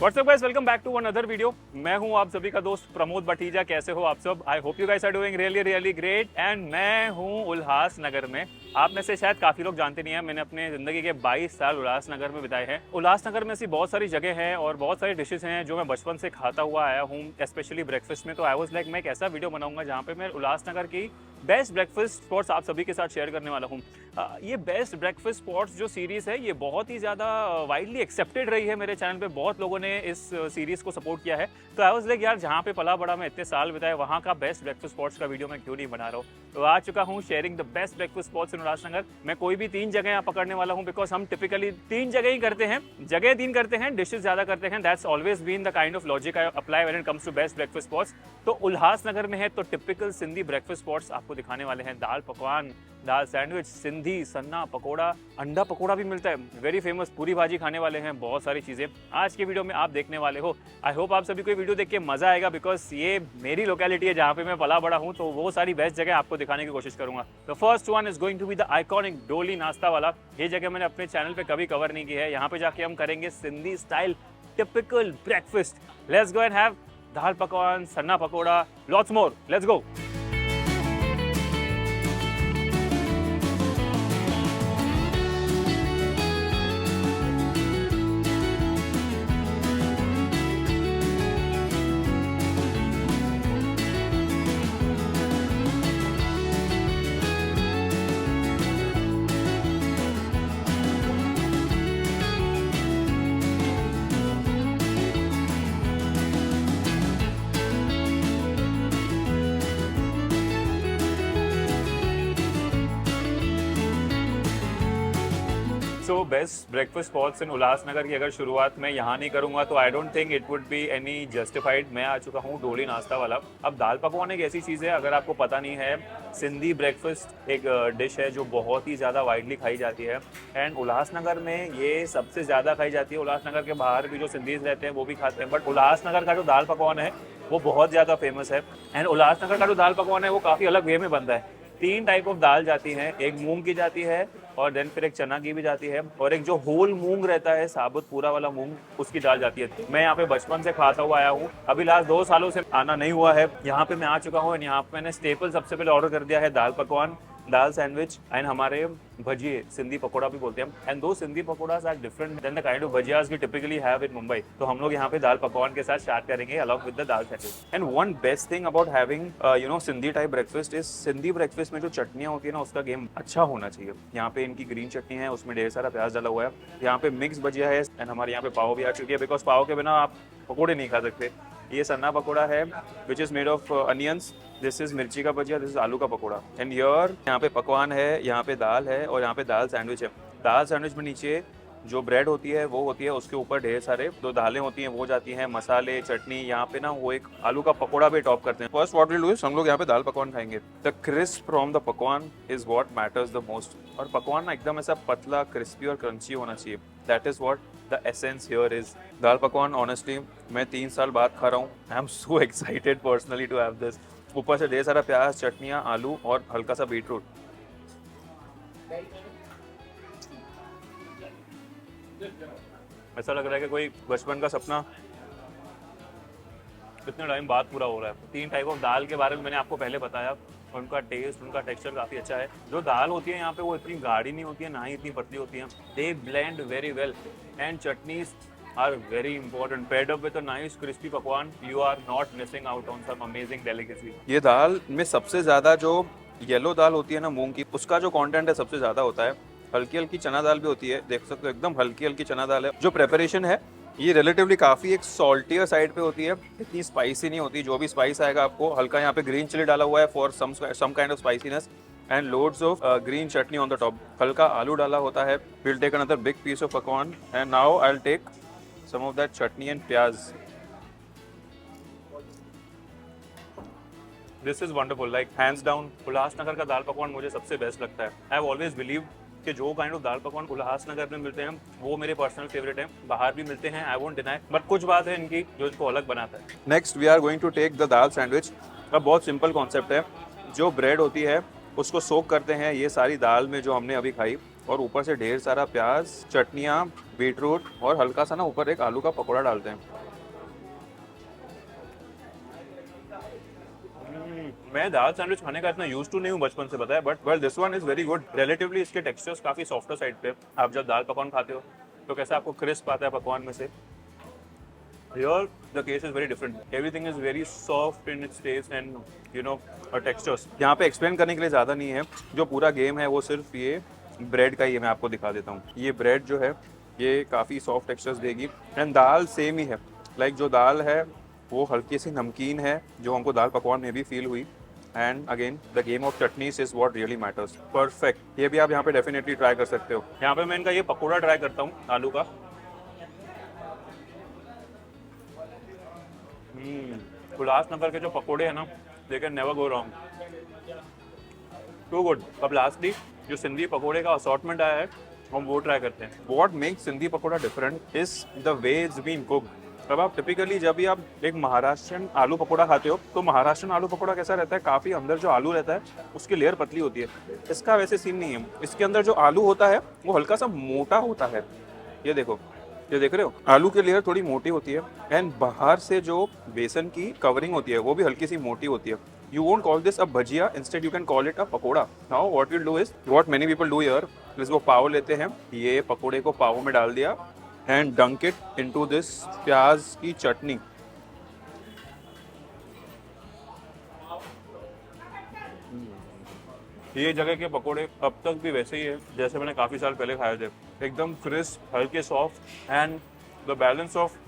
WhatsApp guys, welcome back to one other video. मैं हूं आप सभी का दोस्त प्रमोद भटीजा। कैसे हो आप सब? I hope you guys are doing really great. And मैं हूं उल्लासनगर में। आप में से शायद काफ़ी लोग जानते नहीं हैं, मैंने अपने ज़िंदगी के 22 साल उल्लासनगर में बिताए हैं। उल्लासनगर में ऐसी बहुत सारी जगह हैं और बहुत सारी डिशेज़ हैं जो मैं बचपन से खाता हुआ आया हूँ, स्पेशली ब्रेकफास्ट में। तो आई वाज लाइक मैं एक ऐसा वीडियो बनाऊंगा जहाँ पे मैं उल्लासनगर की बेस्ट ब्रेकफास्ट स्पॉट्स आप सभी के साथ शेयर करने वाला हूँ। ये बेस्ट ब्रेकफास्ट स्पॉट्स जो सीरीज़ है ये बहुत ही ज़्यादा वाइडली एक्सेप्टेड रही है मेरे चैनल पे। बहुत लोगों ने इस सीरीज़ को सपोर्ट किया है। तो आई वाज लाइक यार, जहाँ पे पला बड़ा मैं इतने साल बिताए, वहाँ का बेस्ट ब्रेकफास्ट स्पॉट्स का वीडियो मैं क्यों नहीं बना रहा हूँ। तो आ चुका हूँ sharing the best breakfast spots in Ulhasnagar. मैं कोई भी 3 जगह यहाँ पकड़ने वाला हूँ, बिकॉज हम टिपिकली 3 जगह ही करते हैं, जगह 3 करते हैं, डिशेज ज़्यादा करते हैं। That's always been the kind of logic I apply when it comes to best breakfast spots. तो उल्लासनगर में है तो टिपिकल सिंधी ब्रेकफास्ट स्पॉट्स आपको दिखाने वाले हैं। दाल पकवान, दाल सैंडविच, सिंधी सन्ना पकोड़ा, अंडा पकोड़ा भी मिलता है, वेरी फेमस। पूरी भाजी खाने वाले हैं, बहुत सारी चीज़ें आज के वीडियो में आप देखने वाले हो। आई होप आप सभी को वीडियो देख के मजा आएगा, बिकॉज ये मेरी लोकेलिटी है जहाँ पे मैं पला बड़ा हूँ। तो वो सारी बेस्ट जगह आपको दिखाने की कोशिश करूंगा। The first one is going to be the iconic Doli नाश्ता वाला। ये जगह मैंने अपने चैनल पे कभी कवर नहीं की है। यहाँ पे जाके हम करेंगे Sindhi style typical breakfast. Let's go and have dal pakwan, sanna pakoda, lots more. Let's go. So best breakfast spots in Ulhasnagar की अगर शुरुआत मैं यहाँ नहीं करूँगा तो I don't think it would be any justified. मैं आ चुका हूँ डोली नाश्ता वाला। अब दाल पकवान एक ऐसी चीज़ है, अगर आपको पता नहीं है, सिंधी ब्रेकफास्ट एक डिश है जो बहुत ही ज़्यादा वाइडली खाई जाती है। एंड उल्लासनगर में ये सबसे ज़्यादा खाई जाती है। उल्लासनगर के बाहर भी जो सिंधीज रहते हैं वो भी खाते हैं, बट उल्लासनगर का जो दाल पकवान है वो बहुत ज़्यादा फेमस है। एंड उल्लासनगर का जो दाल पकवान है वो काफ़ी अलग वे में बनता है। 3 टाइप ऑफ दाल जाती हैं, एक मूंग की जाती है और देन फिर एक चना की भी जाती है, और एक जो होल मूंग रहता है, साबुत पूरा वाला मूंग, उसकी दाल जाती है। मैं यहाँ पे बचपन से खाता हुआ आया हूँ, अभी लास्ट 2 सालों से आना नहीं हुआ है। यहाँ पे मैं आ चुका हूँ। यहाँ पे मैंने स्टेपल सबसे पहले ऑर्डर कर दिया है दाल पकवान, दाल सैंडविच एंड हमारे भजिए, सिंधी पकोड़ा भी बोलते हैं। And the Sindhi pakodas are different than the kind of bhajias we typically have in Mumbai. तो हम लोग यहाँ पे दाल पकवान के साथ स्टार्ट करेंगे along with the dal sandwich. And one best thing about having Sindhi type breakfast is, Sindhi breakfast में जो चटनियाँ होती है ना, उसका गेम अच्छा होना चाहिए। यहाँ पे इनकी ग्रीन चटनी है, उसमें ढेर सारा प्याज डाला हुआ है। यहाँ पे मिक्स भजिया है एंड हमारे यहाँ पे पाव भी आ चुकी है, बिकॉज पाव के बिना आप पकौड़े नहीं खा सकते। ये सन्ना पकोड़ा है which is made of onions. This is मिर्ची का भजिया, दिस इज आलू का पकोड़ा। एंड हियर यहाँ पे पकवान है, यहाँ पे दाल है और यहाँ पे दाल सैंडविच है। दाल सैंडविच में नीचे जो ब्रेड होती है वो होती है, उसके ऊपर ढेर सारे 2 दालें होती हैं, वो जाती हैं, मसाले, चटनी। यहाँ पे ना वो एक आलू का पकोड़ा भी टॉप करते हैं। First what will do is, हम लोग यहाँ पे दाल पकवान खाएंगे। द क्रिस्प फ्रॉम द पकवान is what matters the most. और पकवान ना एकदम ऐसा पतला, क्रिस्पी और क्रंची होना चाहिए। That is what the essence here is. Dal pakwan honestly मैं 3 साल बाद खा रहा हूँ। I am so excited personally to have this. ऊपर से ढेर सारा प्याज, चटनियाँ, आलू और हल्का सा बीटरूट। ऐसा लग रहा है कि कोई बचपन का सपना कितने टाइम बाद पूरा हो रहा है। 3 टाइप ऑफ दाल के बारे में मैंने आपको पहले बताया, उनका टेस्ट, उनका टेक्सचर काफ़ी अच्छा है। जो दाल होती है यहाँ पे वो इतनी गाढ़ी नहीं होती है, ना ही इतनी पतली होती है। They blend very well and chutneys are very important. Paired up with a nice crispy pakwan, you are not missing out on some amazing delicacy. ये दाल में सबसे ज़्यादा जो येलो दाल होती है ना, मूंग की, उसका जो कंटेंट है सबसे ज़्यादा होता है। हल्की हल्की चना दाल भी होती है, देख सकते हो एकदम हल्की हल्की चना दाल है। जो प्रेपरेशन है ये रिलेटिवली काफ़ी एक सॉल्टियर साइड पे होती है, इतनी स्पाइसी नहीं होती। जो भी स्पाइस आएगा आपको, हल्का यहाँ पे ग्रीन चिली डाला हुआ है for some kind of spiciness and loads of green chutney on the top. हल्का आलू डाला होता है। Will take another big piece of pakwan and now I will take some of that chutney and pyaz. This is wonderful, like hands down Ulhasnagar का दाल पकवान मुझे सबसे best लगता है। आई हैव ऑलवेज बिलीव कि जो काइंड ऑफ दाल पकवान उल्लासनगर में मिलते हैं वो मेरे पर्सनल फेवरेट हैं। बाहर भी मिलते हैं, आई वोंट डिनाई, बट कुछ बात है इनकी जो इसको अलग बनाता है। Next we are going to take the dal sandwich. अब बहुत सिंपल कॉन्सेप्ट है। जो ब्रेड होती है उसको सोक करते हैं ये सारी दाल में जो हमने अभी खाई, और ऊपर से ढेर सारा प्याज, चटनियाँ, बीटरूट और हल्का सा ना ऊपर एक आलू का पकौड़ा डालते हैं। मैं दाल सैंडविच खाने का इतना यूज टू नहीं हूँ बचपन से, पता है, but well this one is very good. Relatively इसके टेक्सचर्स काफी सॉफ्टर साइड पे। आप जब दाल पकवान खाते हो तो कैसे आपको क्रिस्प आता है पकवान में से, here the case is very different. Everything is very soft in its taste and you know textures. यहाँ पे एक्सप्लेन करने के लिए ज़्यादा नहीं है, जो पूरा गेम है वो सिर्फ ये ब्रेड का ही है। मैं आपको दिखा देता हूँ, ये ब्रेड जो है ये काफ़ी सॉफ्ट टेक्सचर्स देगी। एंड दाल सेम ही है, लाइक जो दाल है वो हल्की सी नमकीन है, जो हमको दाल पकवान में भी फील हुई। And again the game of chutneys is what really matters. Perfect, ये भी आप यहाँ पे डेफिनेटली ट्राई कर सकते हो। यहाँ पे मैं इनका ये पकौड़ा ट्राई करता हूँ आलू का। उल्लासनगर के जो पकोड़े हैं ना, they can never go wrong, too good. अब लास्टली जो सिंधी पकोड़े का असॉर्टमेंट आया है हम वो ट्राई करते हैं। What makes Sindhi pakora different is the way it's been cooked. अब आप टिपिकली जब भी आप एक महाराष्ट्रन आलू पकोड़ा खाते हो तो महाराष्ट्रन आलू पकोड़ा कैसा रहता है, काफ़ी अंदर जो आलू रहता है उसकी लेयर पतली होती है। इसका वैसे सीन नहीं है, इसके अंदर जो आलू होता है वो हल्का सा मोटा होता है। ये देखो, ये देख रहे हो, आलू की लेयर थोड़ी मोटी होती है एंड बाहर से जो बेसन की कवरिंग होती है वो भी हल्की सी मोटी होती है। You won't call this a bhajia, instead you can call it a pakoda. Now what we'll do is, what many people do here is वो पाव लेते हैं, ये पकोड़े को पाव में डाल दिया and dunk it into this प्याज की चटनी। ये जगह के पकोड़े अब तक भी वैसे ही है जैसे मैंने काफ़ी साल पहले खाए थे, एकदम क्रिस्प, हल्के soft and the balance of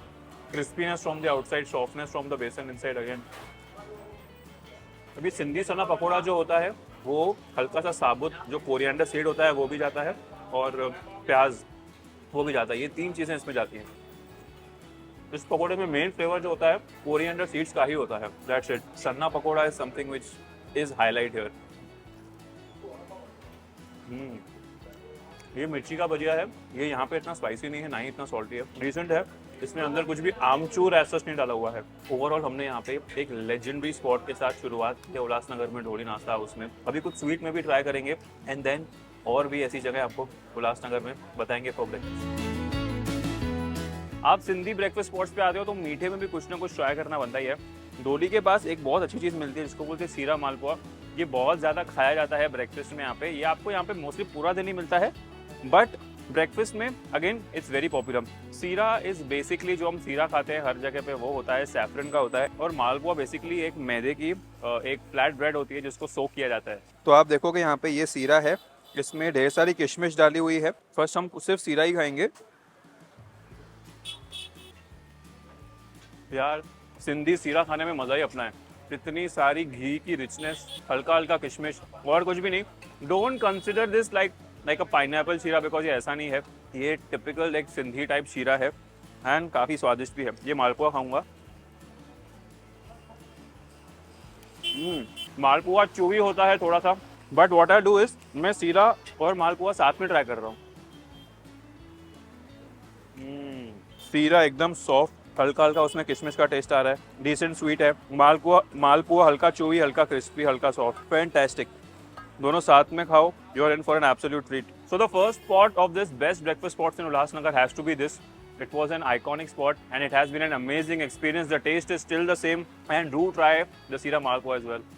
crispiness from the outside, softness from the बेसन इनसाइड अगेन। अभी सिंधी सना पकोड़ा जो होता है वो हल्का सा साबुत जो कोरिएंडर सीड होता है वो भी जाता है और प्याज वो भी जाता है, ये तीन चीज़ें इसमें जाती हैं। इस पकोड़े में मेन फ्लेवर जो होता है कोरिएंडर सीड्स का ही होता है, that's it. Sanna pakora is something which is highlight here. ये मिर्ची का भजिया है, ये यहाँ पे इतना स्पाइसी नहीं है ना ही इतना सॉल्टी है, डिसेंट है। इसमें अंदर कुछ भी आमचूर ऐसा नहीं डाला हुआ है। ओवरऑल हमने यहाँ पे एक लेजेंडरी स्पॉट के साथ शुरुआत की उल्लासनगर में ढोली नाश्ता हाउस में। अभी कुछ स्वीट में भी ट्राई करेंगे एंड देन और भी ऐसी जगह आपको उल्लासनगर में बताएंगे फॉर ब्रेकफास्ट। आप सिंधी ब्रेकफास्ट स्पॉट्स पे आते हो तो मीठे में भी कुछ ना कुछ ट्राई करना बनता ही है। डोली के पास एक बहुत अच्छी चीज़ मिलती है जिसको बोलते हैं सीरा मालपुआ। ये बहुत ज़्यादा खाया जाता है ब्रेकफास्ट में यहाँ पे। ये आपको यहाँ पे मोस्टली पूरा दिन ही मिलता है, बट ब्रेकफास्ट में again it's very popular. Sira is basically जो हम सीरा खाते हैं हर जगह पे वो होता है सैफरन का होता है, और मालपुआ बेसिकली एक मैदे की एक फ्लैट ब्रेड होती है जिसको सोक किया जाता है। तो आप देखोगे यहाँ पे ये सीरा है, इसमें ढेर सारी किशमिश डाली हुई है। फर्स्ट हम सिर्फ सीरा ही खाएंगे। यार सिंधी सीरा खाने में मज़ा ही अपना है, इतनी सारी घी की रिचनेस, हल्का हल्का किशमिश और कुछ भी नहीं। Don't consider this like a pineapple शीरा बिकॉज ये ऐसा नहीं है, ये टिपिकल एक सिंधी टाइप शीरा है एंड काफ़ी स्वादिष्ट भी है। ये मालपुआ खाऊंगा। मालपुआ चूवी होता है थोड़ा सा, but what I do is मैं सीरा और मालपुआ साथ में ट्राई कर रहा हूँ। सीरा एकदम सॉफ्ट, हल्का हल्का उसमें किशमिश का टेस्ट आ रहा है, डिसेंट स्वीट है। मालपुआ हल्का चूवी, हल्का क्रिस्पी, हल्का सॉफ्ट, फैंटास्टिक। दोनों साथ में खाओ, you are in for an absolute treat. So the first spot of this best breakfast spots in Ulhasnagar has to be this. It was an iconic spot and it has been an amazing experience. The taste is still the same and do try the Seera Malpua as well.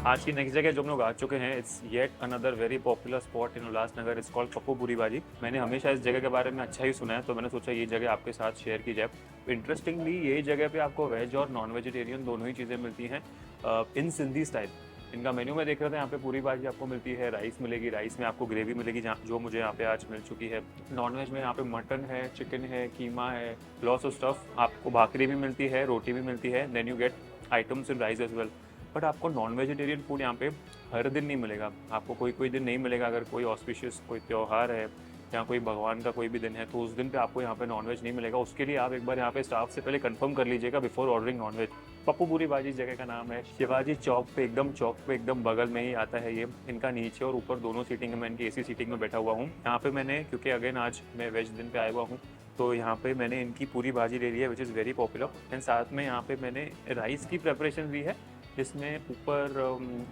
आज की next जगह जो हम लोग आ चुके हैं, it's yet another very popular spot in Ulhasnagar, it's called Pappu पूरी बाजी। मैंने हमेशा इस जगह के बारे में अच्छा ही सुना है, तो मैंने सोचा ये जगह आपके साथ शेयर की जाए। इंटरेस्टिंगली ये जगह पे आपको वेज और नॉन वेजिटेरियन दोनों ही चीज़ें मिलती हैं इन सिंधी स्टाइल। इनका मेन्यू में देख रहे थे, यहाँ पे पूरी भाजी आपको मिलती है, राइस मिलेगी, राइस में आपको ग्रेवी मिलेगी जो मुझे यहाँ पे आज मिल चुकी है। नॉन वेज में यहाँ पे मटन है, चिकन है, कीमा है, लॉट्स ऑफ स्टफ। आपको भाकरी भी मिलती है, रोटी भी मिलती है, then you get items in rice as well. But आपको नॉन वेजिटेरियन फूड यहाँ पे हर दिन नहीं मिलेगा, आपको कोई कोई दिन नहीं मिलेगा। अगर कोई ऑस्पिशियस कोई त्यौहार है या कोई भगवान का कोई भी दिन है तो उस दिन पे आपको यहाँ पे नॉनवेज नहीं मिलेगा। उसके लिए आप एक बार यहाँ पे स्टाफ से पहले कंफर्म कर लीजिएगा बिफोर ऑर्डरिंग नॉनवेज। पप्पू पूरी भाजी जगह का नाम है, शिवाजी चौक पे एकदम बगल में ही आता है ये। इनका नीचे और ऊपर दोनों सीटिंग है, मैं इनकी एसी सीटिंग में बैठा हुआ हूँ। यहाँ पे मैंने, क्योंकि अगेन आज मैं वेज दिन पे आया हुआ हूँ, तो यहाँ पे मैंने इनकी पूरी भाजी ले ली है which is very popular. And साथ में यहाँ पे मैंने राइस की प्रेपरेशन ली है, जिसमें ऊपर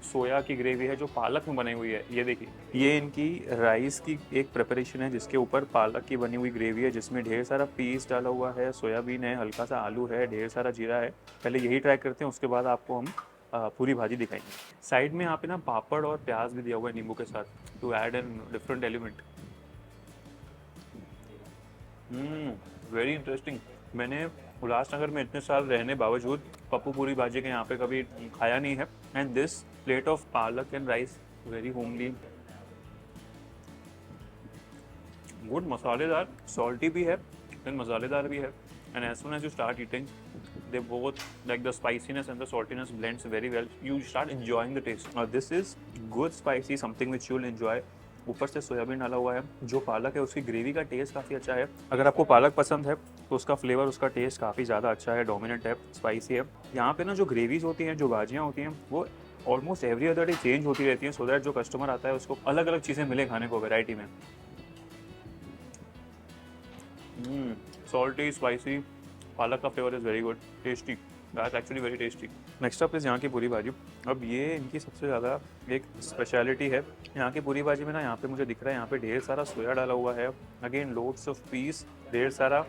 सोया की ग्रेवी है जो पालक में बनी हुई है। ये देखिए, ये इनकी राइस की एक प्रिपरेशन है जिसके ऊपर पालक की बनी हुई ग्रेवी है, जिसमें ढेर सारा पीस डाला हुआ है, सोयाबीन है, हल्का सा आलू है, ढेर सारा जीरा है। पहले यही ट्राई करते हैं, उसके बाद आपको हम पूरी भाजी दिखाएंगे। साइड में यहाँ पे ना पापड़ और प्याज भी दिया हुआ है नींबू के साथ, to add an different element. Very interesting. मैंने उल्लासनगर में इतने साल रहने बावजूद पप्पू पूरी भाजी के यहाँ पे कभी खाया नहीं है। And this plate of palak and rice very homely, good, मसालेदार, सॉल्टी भी है एंड मसालेदार भी है। And as soon as you start eating they both, like the spiciness and the saltiness blends very well. You start enjoying the taste. This is good spicy, something which you'll enjoy. ऊपर से soybean डाला हुआ है, जो पालक है उसकी gravy का टेस्ट काफ़ी अच्छा है। अगर आपको पालक पसंद है तो उसका फ्लेवर, उसका टेस्ट काफ़ी ज़्यादा अच्छा है, डोमिनेंट है, स्पाइसी है। यहाँ पे ना जो ग्रेवीज होती हैं, जो भाजियाँ होती हैं, वो almost every other day change होती रहती हैं, सो दैट जो कस्टमर आता है उसको अलग अलग चीज़ें मिले खाने को वैरायटी में। सॉल्टी, स्पाइसी, पालक का flavour is very good, tasty, that's actually very tasty. Next up is यहाँ की पूरी भाजी। अब ये इनकी सबसे ज़्यादा एक स्पेशलिटी है यहाँ की पूरी भाजी में ना। यहाँ पे मुझे दिख रहा है यहाँ पे ढेर सारा सोया डाला हुआ है, अगेन लोड्स ऑफ पीस, ढेर सारा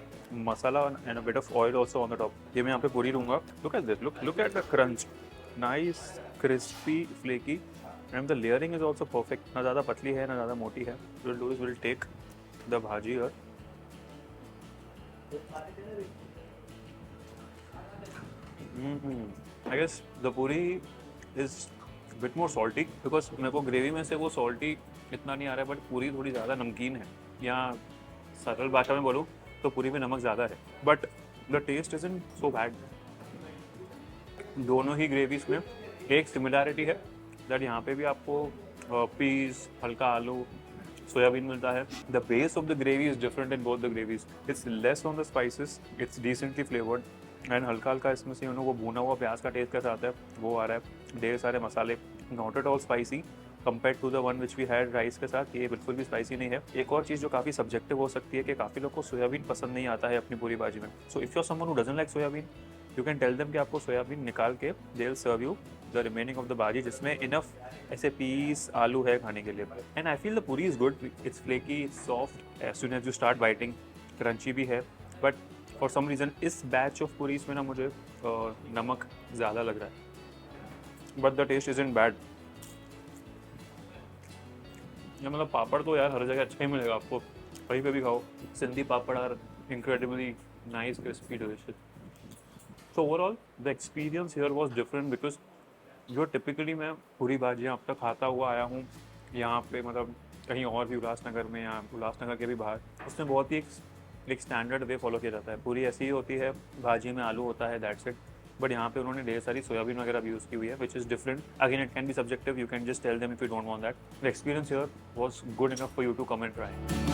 मसाला and a bit of oil also on the top. ये मैं यहाँ पे पूरी लूँगा। Look at this, look at the crunch, nice crispy flaky and the layering is also perfect. ना ज़्यादा पतली है ना ज़्यादा मोटी है। Will do is will take the bhaji और I guess the puri is bit more salty because मेरे को ग्रेवी में से वो सॉल्टी इतना नहीं आ रहा है, बट पूरी थोड़ी ज़्यादा नमकीन है। या सरल भाषा में बोलूँ तो पूरी में नमक ज़्यादा है, but the taste is in so bad. दोनों ही ग्रेवीज में एक सिमिलैरिटी है दैट यहाँ पे भी आपको पीस, हल्का आलू, सोयाबीन मिलता है। The base of the gravy is different in both the gravies. It's less on the spices, it's decently flavoured and हल्का हल्का इसमें से वो भुना हुआ प्याज का टेस्ट कैसा आता है वो आ रहा है। ढेर सारे मसाले, not at all spicy compare to the one which we had rice के साथ। ये बिल्कुल भी स्पाइसी नहीं है। एक और चीज़ जो काफ़ी सब्जेक्टिव हो सकती है कि काफ़ी लोग को सोयाबीन पसंद नहीं आता है अपनी पूरी भाजी में। So if you are someone who doesn't like soybean, you can tell them कि आपको सोयाबीन निकाल के they will serve you the remaining of the bhaji, जिसमें इनफ ऐसे पीस आलू है खाने के लिए। And I feel the puri is good, it's flaky, soft, as soon as you start biting, crunchy भी है। बट फॉर सम रीज़न इस बैच ऑफ पूरीज में ना मुझे नमक ज़्यादा लग रहा है, but the taste is in bad. मतलब पापड़ तो यार हर जगह अच्छा ही मिलेगा आपको, कहीं पे भी खाओ। सिंधी पापड़ are incredibly nice, crispy, delicious. So overall, the experience here was different because जो टिपिकली मैं पूरी भाजियाँ अब तक खाता हुआ आया हूँ यहाँ पे, मतलब कहीं और भी उल्लासनगर में या उल्लासनगर के भी बाहर, उसमें बहुत ही एक स्टैंडर्ड वे फॉलो किया जाता है। पूरी ऐसी ही होती है, भाजी में आलू होता है, दैट्स इट। बट यहाँ पे उन्होंने ढेर सारी सोयाबीन वगैरह भी यूज़ की हुई है, which is different. Again it can be subjective, you can just tell them if you don't want that. The experience here was good enough for you to come and try.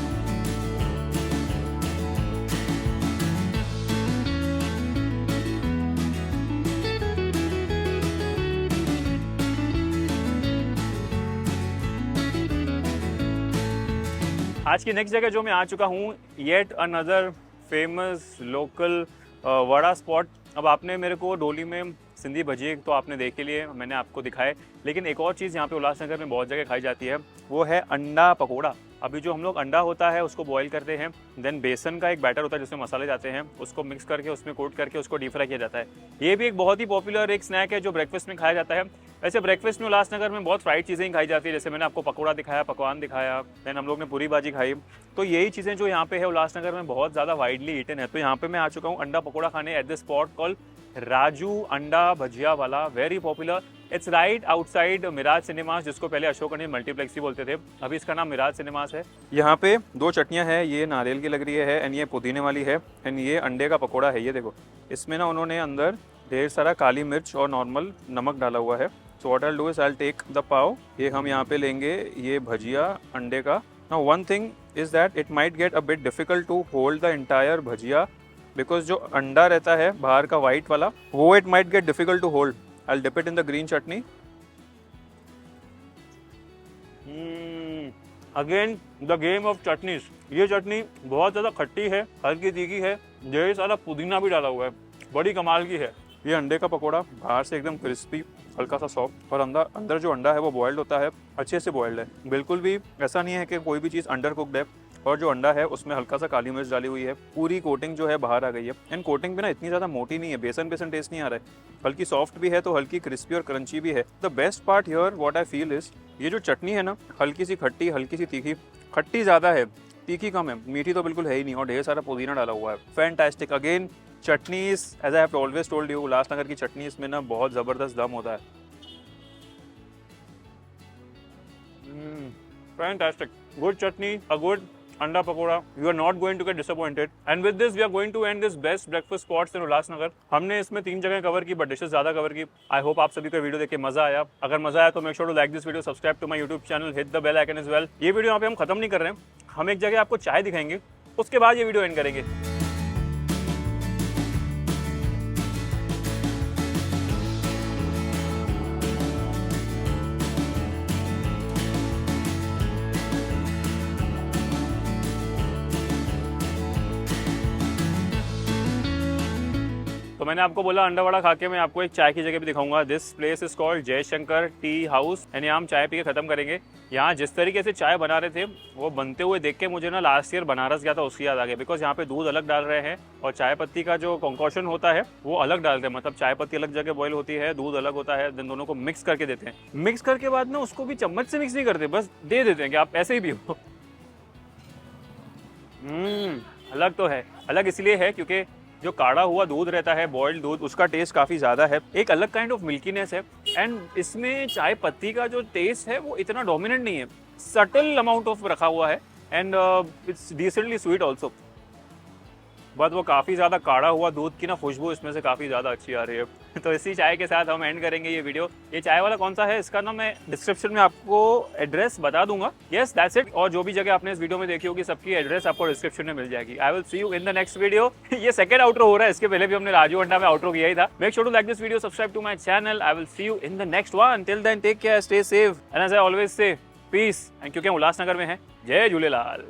आज की next जगह जो मैं आ चुका हूँ, yet another famous local vada spot. अब आपने मेरे को डोली में सिंधी भजिए तो आपने देखे लिए, मैंने आपको दिखाए, लेकिन एक और चीज़ यहाँ पे उल्लासनगर में बहुत जगह खाई जाती है, वो है अंडा पकोड़ा। अभी जो हम लोग अंडा होता है उसको बॉईल करते हैं, देन बेसन का एक बैटर होता है जिसमें मसाले जाते हैं, उसको मिक्स करके उसमें कोट करके उसको डीप फ्राई किया जाता है। ये भी एक बहुत ही पॉपुलर एक स्नैक है जो ब्रेकफास्ट में खाया जाता है। वैसे ब्रेकफास्ट में उल्लासनगर में बहुत फ्राइड चीज़ें ही खाई जाती है, जैसे मैंने आपको पकौड़ा दिखाया, पकवान दिखाया, देन हम लोग ने पूरी भाजी खाई। तो यही चीज़ें जो यहाँ पे है उल्लासनगर में बहुत ज़्यादा वाइडली ईटन है। तो यहाँ पे मैं आ चुका हूँ अंडा पकौड़ा खाने at the spot called Raju Anda Bhajiya Wala, very popular. It's right outside Miraj Cinemas, जिसको पहले अशोक अनिल मल्टीप्लेक्स ही बोलते थे, अभी इसका नाम मिराज सिनेमास है। यहाँ पे दो चटनियाँ हैं, ये नारियल की लग रही है एंड ये पुदीने वाली है, एंड ये अंडे का पकोड़ा है। ये देखो, इसमें ना उन्होंने अंदर ढेर सारा काली मिर्च और नॉर्मल नमक डाला हुआ है। So what I do is I take the pav, ये हम यहाँ पे लेंगे ये भजिया अंडे का। Now one thing is that it might get a bit difficult to hold the entire bhajia because जो अंडा रहता है बाहर का वाइट वाला वो it might get difficult to hold. I dip it in the green chutney. Again the game of chutneys. ये चटनी बहुत ज़्यादा खट्टी है, हल्की तीखी है, ढेर सारा पुदीना भी डाला हुआ है, बड़ी कमाल की है। ये अंडे का पकोड़ा बाहर से एकदम क्रिस्पी, हल्का सा सॉफ्ट, और अंदर जो अंडा है वो बॉइल्ड होता है, अच्छे से बॉइल्ड है। बिल्कुल भी ऐसा नहीं है कि कोई भी चीज़ अंडर कुकड है। और जो अंडा है उसमें हल्का सा काली मिर्च डाली हुई है, पूरी कोटिंग जो है बाहर आ गई है। एंड कोटिंग भी ना इतनी ज़्यादा मोटी नहीं है, बेसन टेस्ट नहीं आ रहा है, हल्की सॉफ्ट भी है तो हल्की क्रिस्पी और क्रंची भी है। The best part here what I feel is ये जो चटनी है ना, हल्की सी खट्टी, हल्की सी तीखी। खट्टी ज़्यादा है, तीखी कम है, मीठी तो बिल्कुल है ही नहीं, और ढेर सारा पुदीना डाला हुआ है। Fantastic. Again chutneys as I have always told you, Ulhasnagar की चटनी इसमें ना बहुत ज़बरदस्त दम होता है। Fantastic. Good chutney, a good anda pakoda. You are not going to get disappointed. And with this, we are going to end this best breakfast spots in Ulhasnagar. हमने इसमें 3 जगह कवर की, बट डिशेस ज़्यादा कवर की। I hope आप सभी को video देख के मजा आया। अगर मजा आया तो make sure to like this video, subscribe to my YouTube channel, hit the bell icon as well. ये वीडियो यहाँ पे हम खत्म नहीं कर रहे हैं, हम एक जगह आपको चाय दिखाएंगे, उसके बाद ये वीडियो एंड करेंगे। तो मैंने आपको बोला अंडा वड़ा खा के मैं आपको एक चाय की जगह भी दिखाऊंगा। This place is called Jaishankar tea house and यहाँ हम चाय पी के खत्म करेंगे। यहाँ जिस तरीके से चाय बना रहे थे वो बनते हुए देख के मुझे ना लास्ट ईयर बनारस गया था उसकी याद आ गया। बिकॉज यहाँ पे दूध अलग डाल रहे हैं और चाय पत्ती का जो कंकॉशन होता है वो अलग डालते हैं, मतलब चाय पत्ती अलग जगह बॉयल होती है, दूध अलग होता है, देन दोनों को मिक्स करके देते हैं। मिक्स करके बाद ना उसको भी चम्मच से मिक्स नहीं करते, बस दे देते हैं कि आप ऐसे ही पियो। अलग तो है, अलग इसलिए है क्योंकि जो काढ़ा हुआ दूध रहता है, बॉइल्ड दूध, उसका टेस्ट काफ़ी ज़्यादा है, एक अलग काइंड ऑफ मिल्कीनेस है। एंड इसमें चाय पत्ती का जो टेस्ट है वो इतना डोमिनेंट नहीं है, सटल अमाउंट ऑफ रखा हुआ है। And it's decently sweet also, but वो काफ़ी ज़्यादा काढ़ा हुआ दूध की ना खुशबू इसमें से काफ़ी ज़्यादा अच्छी आ रही है। तो इसी चाय के साथ हम एंड करेंगे ये वीडियो। ये चाय वाला कौन सा है इसका ना मैं डिस्क्रिप्शन में आपको एड्रेस बता दूंगा। Yes that's it. और जो भी जगह आपने इस वीडियो में देखी होगी सबकी एड्रेस आपको डिस्क्रिप्शन में मिल जाएगी। आई will see you in the next video. ये सेकंड आउटरो हो रहा है, इसके पहले भी हमने राजू अंडा में आउटरो किया ही था। Make sure to like this video, subscribe to my channel. I will see you in the next one. Till then take care, stay safe and as I always say peace. And क्योंकि हम उल्लासनगर में हैं, जय झूलेलाल।